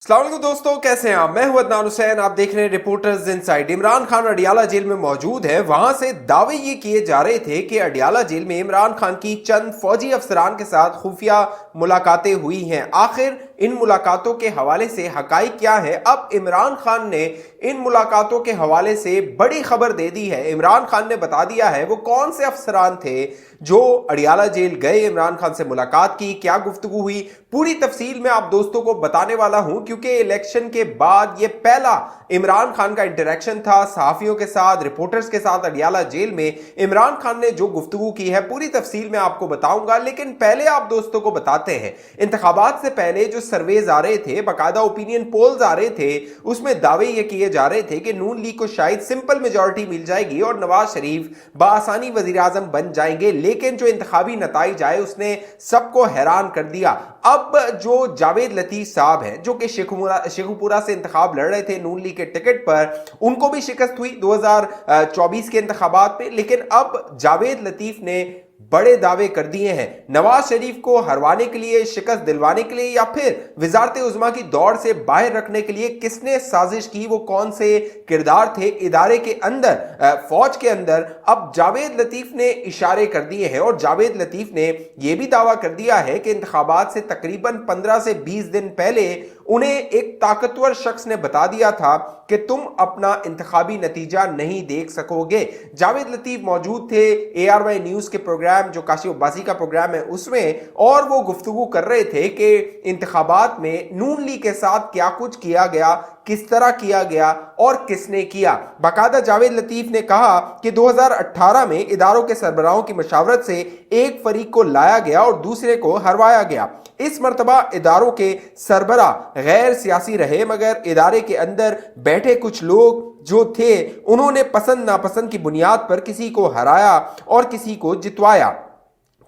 अस्सलाम वालेकुम दोस्तों, कैसे हैं आप? मैं हूं अदनान हुसैन। आप देख रहे हैं reporters inside. Imran Khan Adiala jail में मौजूद है। वहां से दावे ये किए जा रहे थे कि अडियाला जेल में इमरान खान की चंद फौजी अफसरान के साथ खुफिया मुलाकातें हुई हैं। आखिर इन मुलाकातों के हवाले से हकाइक क्या है? अब इमरान खान ने इन मुलाकातों के हवाले से बड़ी खबर दे दी है। इमरान खान ने बता दिया है वो कौन से अफसरान थे जो अडियाला जेल गए, इमरान खान से मुलाकात की, क्या गुफ्तगू हुई, पूरी तफसील में आप दोस्तों को बताने वाला हूं। क्योंकि इलेक्शन के बाद ये पहला इमरान खान का इंटरेक्शन था सहाफियों के साथ, रिपोर्टर्स के साथ अडियाला जेल में। इमरान खान ने जो गुफ्तगू की है पूरी तफसील में आपको बताऊंगा, लेकिन पहले आप दोस्तों को बताते हैं इंतखाबात से पहले जो सर्वेज आ रहे थे, बाकायदा ओपिनियन पोल्स आ रहे थे, उसमें दावे ये किए जा रहे थे कि नून लीग को शायद सिंपल मेजॉरिटी मिल जाएगी और नवाज शरीफ बासानी वजीर आजम बन जाएंगे। लेकिन जो इंतखाबी नताइज आए उसने सबको हैरान कर दिया। अब जो जावेद लतीफ साहब हैं जो कि शेखुपुरा से इंतखाब लड़ रहे थे नून लीग के टिकट पर, उनको भी शिकस्त हुई 2024 के इंतखाबात में। लेकिन अब जावेद लतीफ ने बड़े दावे कर दिए हैं नवाज शरीफ को हरवाने के लिए, शिकस्त दिलवाने के लिए, या फिर वजारत उज़्मा की दौड़ से बाहर रखने के लिए किसने साजिश की, वो कौन से किरदार थे इदारे के अंदर, फौज के अंदर। अब जावेद लतीफ ने इशारे कर दिए हैं और जावेद लतीफ ने यह भी दावा कर दिया है कि इंतखाबात से तकरीबन 15 से 20 दिन पहले उन्हें एक ताकतवर शख्स ने बता दिया था कि तुम अपना इंतखाबी नतीजा नहीं देख सकोगे। जावेद लतीफ मौजूद थे ARY न्यूज के प्रोग्राम, जो काशिफ अब्बासी का प्रोग्राम है, उसमें, और वो गुफ्तगू कर रहे थे कि इंतखाबात में नून लीग के साथ क्या कुछ किया गया, किस तरह किया गया और किसने किया। बाकायदा जावेद लतीफ ने कहा कि 2018 में इदारों के सरबराहों की मशावरत से एक फरीक को लाया गया और दूसरे को हरवाया गया। इस मर्तबा इदारों के सरबरा गैर सियासी रहे, मगर इदारे के अंदर बैठे कुछ लोग जो थे उन्होंने पसंद नापसंद की बुनियाद पर किसी को हराया और किसी को जितवाया।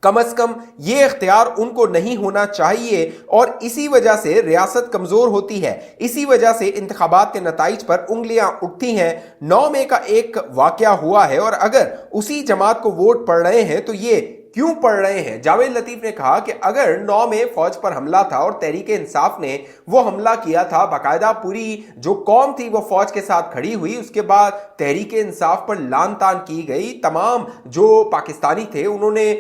कम से कम ये इख्तियार उनको नहीं होना चाहिए और इसी वजह से रियासत कमजोर होती है। इसी वजह से इंतखाबात के नताइज पर उंगलियां उठती हैं। 9 मई का एक वाकया हुआ है और अगर उसी जमात को वोट पड़ रहे हैं तो ये क्यों पढ़ रहे हैं? जावेद लतीफ ने कहा कि अगर 9 में फौज पर हमला था और तहरीक इंसाफ ने वो हमला किया था, बाकायदा पूरी जो कौम थी वो फौज के साथ खड़ी हुई, उसके बाद तहरीक इंसाफ पर लान तान की गई, तमाम जो पाकिस्तानी थे उन्होंने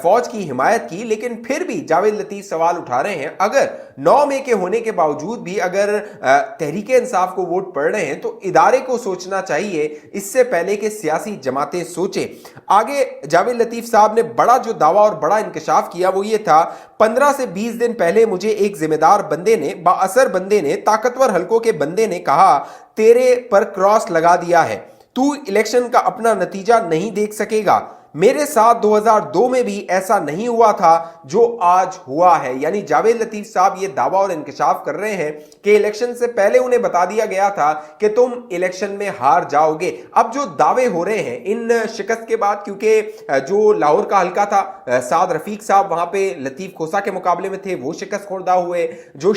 फौज की हिमायत की, लेकिन फिर भी जावेद लतीफ सवाल उठा रहे हैं अगर 9 मई के होने के बावजूद भी अगर तहरीक इंसाफ को वोट पड़ रहे हैं तो इदारे को सोचना चाहिए इससे पहले कि सियासी जमातें सोचे। आगे जावेद लतीफ साहब ने बड़ा जो दावा और बड़ा इंकशाफ किया वो ये था, 15 से 20 दिन पहले मुझे एक जिम्मेदार बंदे ने, बाअसर बंदे ने, ताकतवर हलकों के बंदे ने कहा तेरे पर क्रॉस लगा दिया है, तू इलेक्शन का अपना नतीजा नहीं देख सकेगा। मेरे साथ 2002 में भी ऐसा नहीं हुआ था जो आज हुआ है। यानी जावेद लतीफ साहब ये दावा और इंकशाफ कर रहे हैं कि इलेक्शन से पहले उन्हें बता दिया गया था कि तुम इलेक्शन में हार जाओगे। अब जो दावे हो रहे हैं इन शिकस्त के बाद, क्योंकि जो लाहौर का हल्का था, साद रफीक साहब वहां पे लतीफ खोसा के मुकाबले में थे, वो शिकस्त खुर्दा हुए। जो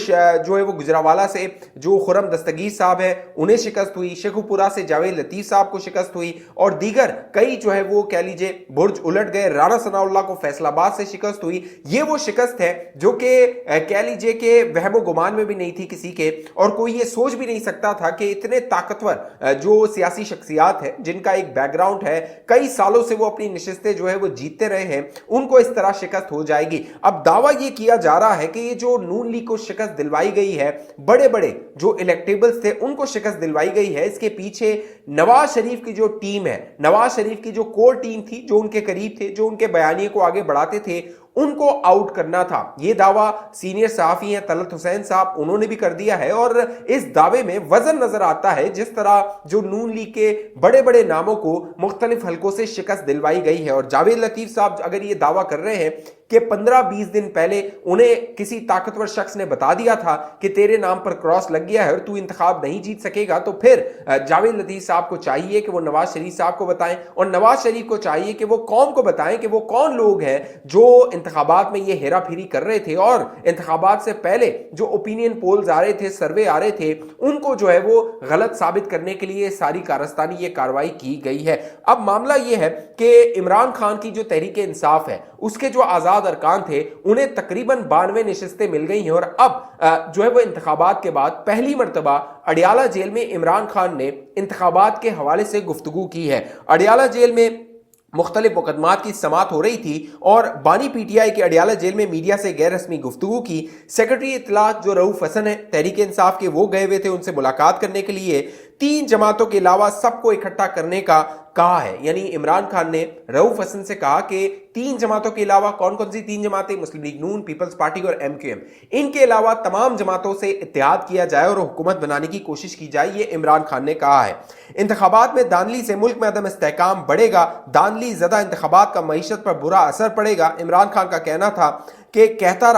है वो गुजरावाला से जो खुरम दस्तगीर साहब है उन्हें शिकस्त हुई, शेखुपुरा से जावेद लतीफ साहब को शिकस्त हुई और दीगर कई जो है वो कह लीजिए बुर्ज उलट गए। राणा सनाउल्लाह को फैसलाबाद से शिकस्त हुई। ये वो शिकस्त है जो कि कह लीजिए कि वहमो गुमान में भी नहीं थी किसी के, और कोई ये सोच भी नहीं सकता था कि इतने ताकतवर जो सियासी शख्सियात हैं जिनका एक बैकग्राउंड है, कई सालों से वो अपनी नशिस्तें जो है वो जीतते रहे हैं, उनको इस तरह शिकस्त हो जाएगी। अब दावा ये किया जा रहा है कि ये जो नून लीग को शिकस्त दिलवाई गई है, बड़े बड़े जो इलेक्टेबल्स थे उनको शिकस्त दिलवाई गई है, इसके पीछे नवाज शरीफ की जो टीम है, नवाज शरीफ की जो कोर टीम थी, जो उनके करीब थे, जो उनके बयानिए को आगे बढ़ाते थे, उनको आउट करना था। यह दावा सीनियर सहाफी हैं तलत हुसैन साहब, उन्होंने भी कर दिया है और इस दावे में वजन नजर आता है जिस तरह जो नून लीग के बड़े बड़े नामों को मुख्तलिफ हलकों से शिकस्त दिलवाई गई है। और जावेद लतीफ साहब अगर ये दावा कर रहे हैं कि 15-20 दिन पहले उन्हें किसी ताकतवर शख्स ने बता दिया था कि तेरे नाम पर क्रॉस लग गया है और तू इंतखाब नहीं जीत सकेगा, तो फिर जावेद लतीफ साहब को चाहिए कि वो नवाज शरीफ साहब को बताएं और नवाज शरीफ को चाहिए कि वो कौम को बताएं कि वो कौन लोग हैं जो इंतखाबात में ये हेरा फेरी कर रहे थे और इंतखाबात से पहले जो ओपिनियन पोल्स आ रहे थे, सर्वे आ रहे थे, उनको जो है वो गलत साबित करने के लिए सारी कारस्तानी ये कार्रवाई की गई है। अब मामला ये है कि इमरान खान की जो तहरीक इंसाफ है उसके जो आज़ाद अरकान थे उन्हें तकरीबन 92 नशिस्तें मिल गई हैं और अब जो है वो इंतखाबात के बाद पहली मरतबा अडियाला जेल में इमरान खान ने इंतखाबात के हवाले से गुफ्तगू की है। अडियाला जेल में मुख्तलिफ मुकदमात की समात हो रही थी और बानी पीटीआई के अडियाला जेल में मीडिया से गैर रस्मी गुफ्तगू की। सेक्रेटरी इत्तलात जो रऊफ हसन है तहरीक इंसाफ के, वो गए हुए थे उनसे मुलाकात करने के लिए। 3 जमातों के अलावा सबको इकट्ठा करने का कहा है, यानी इमरान खान ने रऊफ हसन से कहा कि 3 जमातों के अलावा, कौन कौन सी 3 जमातें? मुस्लिम लीग नून, पीपल्स पार्टी और MQM, इनके अलावा तमाम जमातों से इत्तेहाद किया जाए और हुकूमत बनाने की कोशिश की जाए, ये इमरान खान ने कहा है। इंतखाबात में दानली से मुल्क में अदम इस्तेहकाम बढ़ेगा, दानली ज़दा इंतखाबात का मईशत पर बुरा असर पड़ेगा। इमरान खान का कहना था कि कहता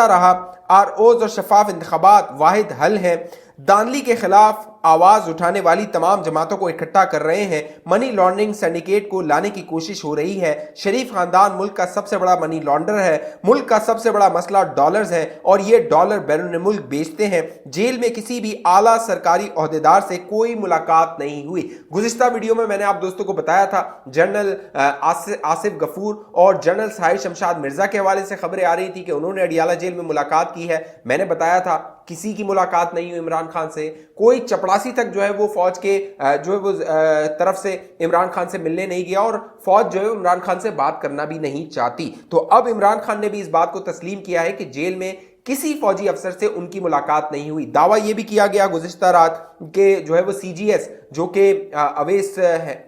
रहा ROs और शफाफ इंतखाबात वाहिद हल है। दानली के खिलाफ आवाज उठाने वाली तमाम जमातों को इकट्ठा कर रहे हैं। मनी लॉन्ड्रिंग सिंडिकेट को लाने की कोशिश हो रही है। शरीफ खानदान मुल्क का सबसे बड़ा मनी लॉन्डर है। मुल्क का सबसे बड़ा मसला डॉलर्स है और ये डॉलर बैरून मुल्क बेचते हैं। जेल में किसी भी आला सरकारी ओहदेदार से कोई मुलाकात नहीं हुई। गुज़िश्ता वीडियो में मैंने आप दोस्तों को बताया था जनरल आसिफ गफूर और जनरल साहिर शमशाद मिर्जा के हवाले से खबरें आ रही थी कि उन्होंने अडियाला जेल में मुलाकात की है। मैंने बताया था किसी की मुलाकात नहीं हुई इमरान खान से। कोई चपड़ासी तक जो है वो फौज के जो है वो तरफ से इमरान खान से मिलने नहीं गया और फौज जो है इमरान खान से बात करना भी नहीं चाहती। तो अब इमरान खान ने भी इस बात को तस्लीम किया है कि जेल में किसी फौजी अफसर से उनकी मुलाकात नहीं हुई। दावा यह भी किया गया गुज़िश्ता रात के जो है वो CGS जो कि अवैस है,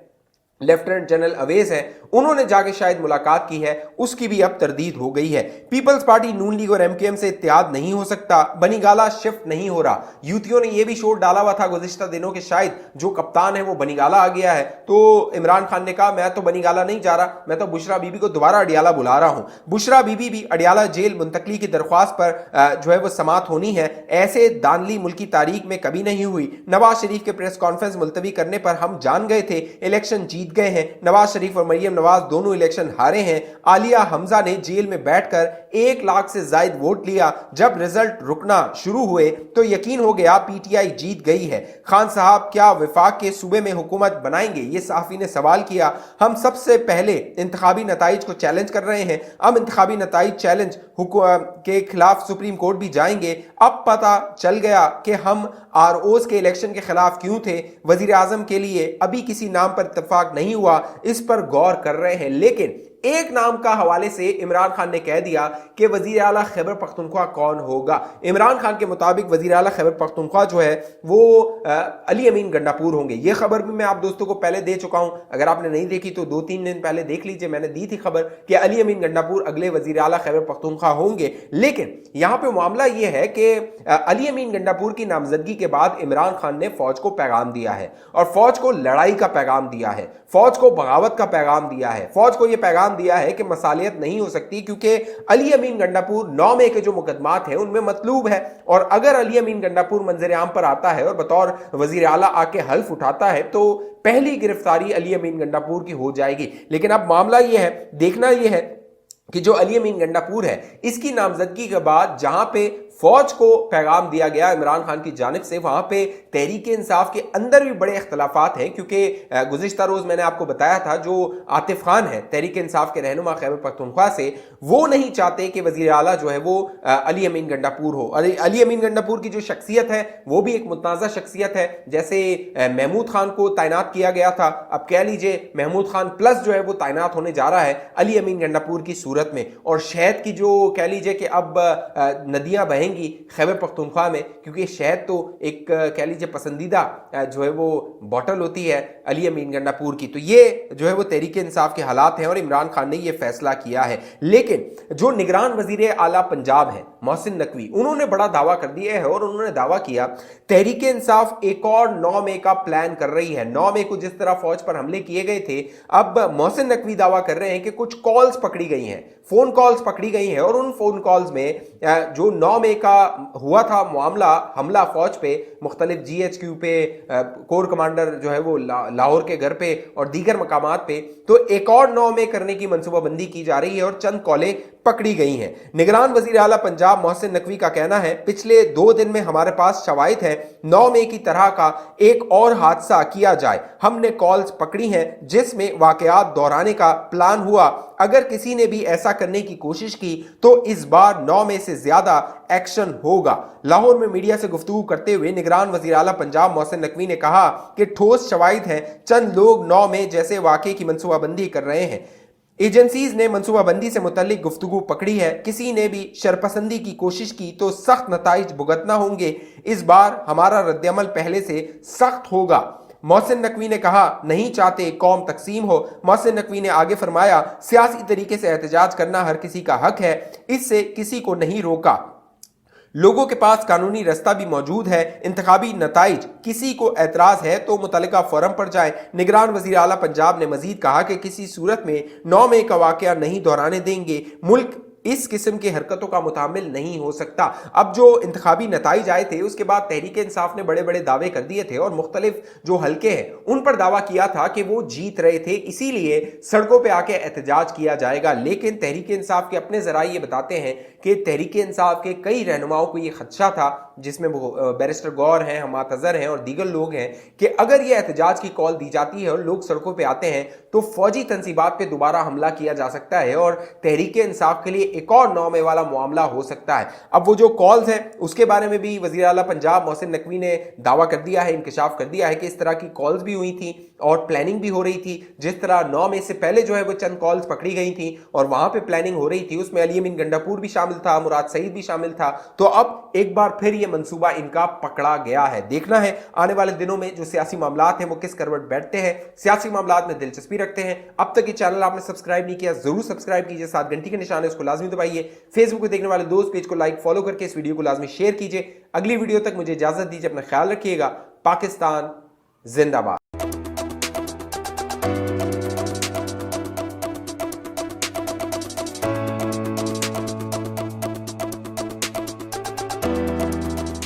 लेफ्टिनेंट जनरल अवैस है, उन्होंने जाके शायद मुलाकात की है, उसकी भी अब तरदीद हो गई है। पीपल्स पार्टी, नून लीग और MQM से इत्तेहाद नहीं हो सकता। बनीगाला शिफ्ट नहीं हो रहा। यूथियों ने यह भी शोर डाला हुआ था गुज़िश्ता दिनों के शायद जो कप्तान है वो बनीगाला आ गया है। तो इमरान खान ने कहा मैं तो बनीगाला नहीं जा रहा, मैं तो बुशरा बीबी को दोबारा अडियाला बुला रहा हूं। बुशरा बीबी भी अडियाला जेल मुंतकली की दरख्वास्त पर जो है वो समात होनी है। ऐसे दानली मुल्की तारीख में कभी नहीं हुई। नवाज शरीफ के प्रेस कॉन्फ्रेंस मुलतवी करने पर हम जान गए थे इलेक्शन जीत गए हैं। नवाज शरीफ और मरियम नवाज दोनों इलेक्शन हारे हैं। आलिया हमजा ने जेल में बैठकर 1 लाख से ज्यादा वोट लिया। जब रिजल्ट रुकना शुरू हुए तो यकीन हो गया PTI जीत गई है। खान साहब क्या वफाक के सूबे में हुकूमत बनाएंगे? ये सहाफी ने सवाल किया। हम सबसे पहले इंतखाबी नताइज को चैलेंज कर रहे हैं। अब इंतखाबी नताइज चैलेंज के खिलाफ सुप्रीम कोर्ट भी जाएंगे। अब पता चल गया कि हम ROs के इलेक्शन के खिलाफ क्यों थे। वजीर आजम के लिए अभी किसी नाम पर इत्तेफाक नहीं हुआ, इस पर गौर कर रहे हैं। लेकिन एक नाम का हवाले से इमरान खान ने कह दिया कि वजीर आला खैबर पख्तूनख्वा कौन होगा। इमरान खान के मुताबिक वजीर आला खैबर पख्तूनख्वा जो है वो अली अमीन गंडापुर होंगे। ये खबर भी मैं आप दोस्तों को पहले दे चुका हूं, अगर आपने नहीं देखी तो 2-3 दिन पहले देख लीजिए। मैंने दी थी खबर कि अली अमीन गंडापुर अगले वजीर आला खैबर पख्तूनख्वा होंगे। लेकिन यहां पर मामला यह है कि अली अमीन गंडापुर की नामजदगी के बाद इमरान खान ने फौज को पैगाम दिया है और फौज को लड़ाई का पैगाम दिया है, फौज को बगावत का पैगाम दिया है, फौज को यह पैगाम दिया है कि मसालियत नहीं हो सकती क्योंकि अली अमीन गंडापुर 9 मई के जो मुकदमात हैं उनमें मतलूब है। और अगर अली अमीन गंडापुर मंजर आम पर आता है और बतौर वजीर आला आके हल्फ उठाता है तो पहली गिरफ्तारी अली अमीन गंडापुर की हो जाएगी। लेकिन अब मामला यह है, देखना यह है कि जो अली अमीन गंडापुर है इसकी नामजदगी के बाद जहां पे फौज को पैगाम दिया गया इमरान खान की जानिब से, वहां पे तहरीक इंसाफ के अंदर भी बड़े इख्तलाफात हैं। क्योंकि गुज़िश्ता रोज मैंने आपको बताया था जो आतिफ खान है तहरीक इंसाफ के रहनुमा खैबर पख्तूनख्वा से, वो नहीं चाहते कि वजीर आला जो है वो अली अमीन गंडापुर हो। अली अमीन गंडापुर की जो शख्सियत है वो भी एक मुतनाज़ा शख्सियत है। जैसे महमूद खान को तैनात किया गया था, अब कह लीजिए महमूद खान प्लस जो है वो तैनात होने जा रहा है अली अमीन गंडापुर की सूरत में। और शहद की जो कह लीजिए कि अब नदियां बहेंगी खैबर पख्तूनख्वा में, क्योंकि शहद तो एक कह लीजिए पसंदीदा जो है वो बॉटल होती है अली अमीन गंडापुर की। तो ये जो है वो तहरीक इंसाफ के हालात हैं और इमरान खान ने ये फैसला किया है। लेकिन जो निगरान वजीर आला पंजाब है मोहसिन नकवी, उन्होंने बड़ा दावा कर दिया है और उन्होंने दावा किया तहरीक इंसाफ एक और 9 मई का प्लान कर रही है। 9 मई को जिस तरह फौज पर हमले किए गए थे, अब मोहसिन नकवी दावा कर रहे हैं कि कुछ कॉल्स पकड़ी गई हैं, फोन कॉल्स पकड़ी गई हैं और उन फोन कॉल्स में जो 9 मई मई का हुआ था मामला, हमला फौज पे, मुख्तलिफ GHQ पे, कोर कमांडर जो है वो लाहौर के घर पे और दीगर मकामात पे, तो एक और 9 मई करने की मनसूबाबंदी की जा रही है और चंद कॉलें पकड़ी गई हैं। निगरान वजीर आला पंजाब मोहसिन नकवी का कहना है, पिछले 2 दिन में हमारे पास शवाहिद है 9 मई की तरह का एक और हादसा किया जाए। हमने कॉल्स पकड़ी हैं जिसमें वाकयात दोहराने का प्लान हुआ। अगर किसी ने भी ऐसा करने की कोशिश की तो इस बार 9 मई से ज्यादा एक्शन होगा। लाहौर में मीडिया से गुफ्तगू करते हुए निगरान वजीर आला पंजाब मोहसिन नकवी ने कहा कि ठोस शवाहिद हैं, चंद लोग 9 मई जैसे वाकये की मनसूबाबंदी कर रहे हैं। एजेंसीज ने मनसूबाबंदी से मुतल्लिक गुफ्तगू पकड़ी है, किसी ने भी शरपसंदी की कोशिश की तो सख्त नताइज भुगतना होंगे। इस बार हमारा रद्दअमल पहले से सख्त होगा। मोहसिन नकवी ने कहा, नहीं चाहते कौम तकसीम हो। मोहसिन नकवी ने आगे फरमाया, सियासी तरीके से एहतजाज करना हर किसी का हक है, इससे किसी को नहीं रोका। लोगों के पास कानूनी रास्ता भी मौजूद है। इंतखाबी नताइज किसी को एतराज है तो मुतल्लिका फोरम पर जाए। निगरान वजीर आला पंजाब ने मजीद कहा कि किसी सूरत में 9 मई का वाकया नहीं दोहराने देंगे। मुल्क इस किस्म की हरकतों का मुतामिल नहीं हो सकता। अब जो इंतखाबी नताइज आए थे उसके बाद तहरीक इंसाफ ने बड़े बड़े दावे कर दिए थे और मुख्तलिफ जो हलके हैं उन पर दावा किया था कि वो जीत रहे थे, इसीलिए सड़कों पे आके एहतजाज किया जाएगा। लेकिन तहरीक इंसाफ के अपने जराये ये बताते हैं कि तहरीक इंसाफ के कई रहनुमाओं को ये खदशा था, जिसमें बैरिस्टर गौर हैं, हमात अजहर हैं और दीगर लोग हैं, कि अगर ये एहतजाज की कॉल दी जाती है और लोग सड़कों पे आते हैं तो फौजी तंसीबात पे दोबारा हमला किया जा सकता है और तहरीक इंसाफ के लिए एक और 9 मई वाला मामला हो सकता है। अब वो जो कॉल्स हैं उसके बारे में भी वजीर आला पंजाब मोहसिन नकवी ने दावा कर दिया है, इंकशाफ कर दिया है कि इस तरह की कॉल्स भी हुई थी और प्लानिंग भी हो रही थी। जिस तरह 9 मई से पहले जो है वो चंद कॉल्स पकड़ी गई थी और वहां पे प्लानिंग हो रही थी, उसमें अली अमीन गंडापुर भी शामिल था, मुराद सईद भी शामिल था। तो अब एक बार फिर ये मंसूबा इनका पकड़ा गया है। देखना है आने वाले दिनों में जो सियासी मामलात हैं वो किस करवट बैठते हैं। सियासी मामलात में दिलचस्पी रखते हैं। अब तक ये चैनल आपने सब्सक्राइब नहीं किया, जरूर सब्सक्राइब कीजिए, साथ घंटी के निशान है उसको लाजमी दबाइए। फेसबुक पे देखने वाले दोस्त पेज को लाइक फॉलो करके इस वीडियो को लाजमी शेयर कीजिए। अगली वीडियो तक मुझे इजाजत दीजिए, अपना ख्याल रखिएगा। पाकिस्तान जिंदाबाद।